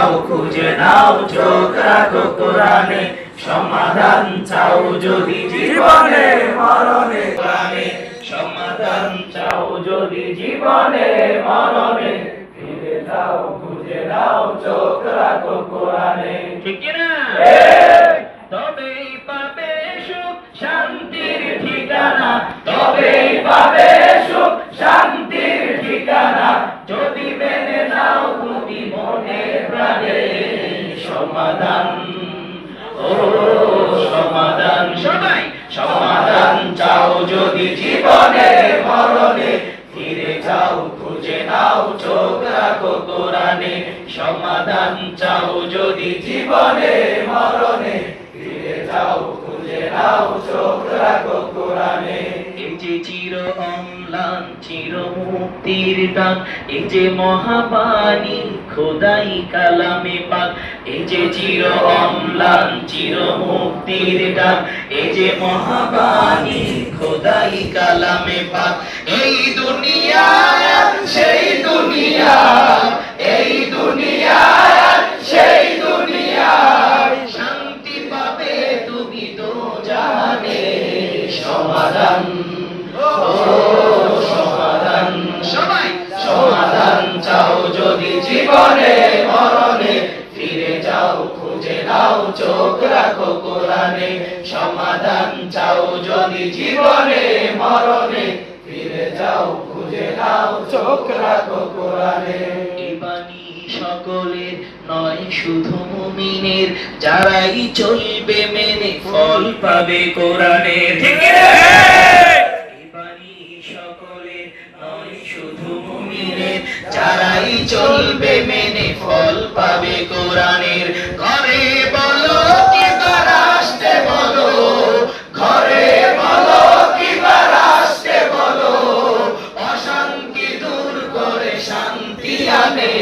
যাও খুঁজে নাও চোখ রাখো কোরআনে সমাধান চাও যদি জীবনে মরণে কোরআনে সমাধান চাও যদি জীবনে মরণে ফিরে যাও খুঁজে নাও চোখ রাখো কোরআনে ঠিক কি না তবেই পাবে সুখ শান্তির ঠিকানা তবেই পাবে সুখ শান্তির ঠিকানা যদি মেনে নাও তুমি মনে প্রাণে সমাধান ও সমাধান সবাই সমাধান চাও যদি জীবনে মরণে ফিরে যাও খুঁজে নাও চোখ রাখো কোরআনে সমাধান চাও যদি জীবনে মরণে ফিরে যাও খুঁজে নাও চোখ রাখো কোরআনে এই যে চির অম্লান চির মুক্তির ডাক এই যে মহাবাণী খোদাই কালামে পাক এই যে চির অম্লান চির মুক্তির ডাক এই যে মহাবাণী খোদাই কালামে পাক এই দুনিয়া সেই দুনিয়া এই দুনিয়া সেই দুনিয়া শান্তি পাবে তুমি তো জানে সমাধান সমাধান সবাই সমাধান চাও যদি জীবনে মরণে ফিরে যাও খুঁজে নাও চোখ রাখো কোরআনে সমাধান চাও যদি জীবনে মরণে ফিরে যাও খুঁজে নাও চোখ রাখো কোরআনে এই বাণী সকলের নয় শুধু মুমিনের যারাই চলবে মেনে ফল পাবে কোরআনে ঠিক কি না এই বাণী সকলের নয় শুধু মুমিনের যারাই চলবে মেনে ফল পাবে কোরআনের ঘরে বলো কি রাষ্ট্রে বলো ঘরে বলো কি রাষ্ট্রে বলো অশান্তি দূর করে শান্তি আনে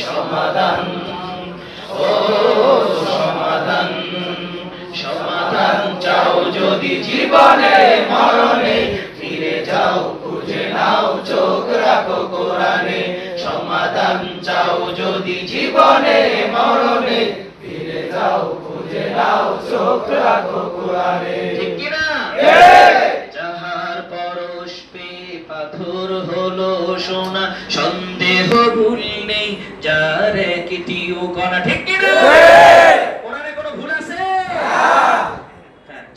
সমাধান ও সমাধান সমাধান চাও যদি জীবনে মরণে ফিরে যাও খুঁজে নাও চোখ রাখো কোরআনে সমাধান চাও যদি জীবনে মরণে ফিরে যাও খুঁজে নাও চোখ রাখো কোরআনে ঠিক কি না যাহার পরশ পেয়ে পাথর হলো সোনা সন্দেহ ভুল নেই যার একটিও কণা ঠিক কি না কোরআনে কোনো ভুল আছে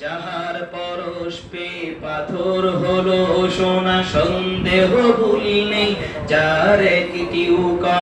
যাহার পরশ পেয়ে পাথর হলো সোনা সন্দেহ ভুল নেই যার একটিও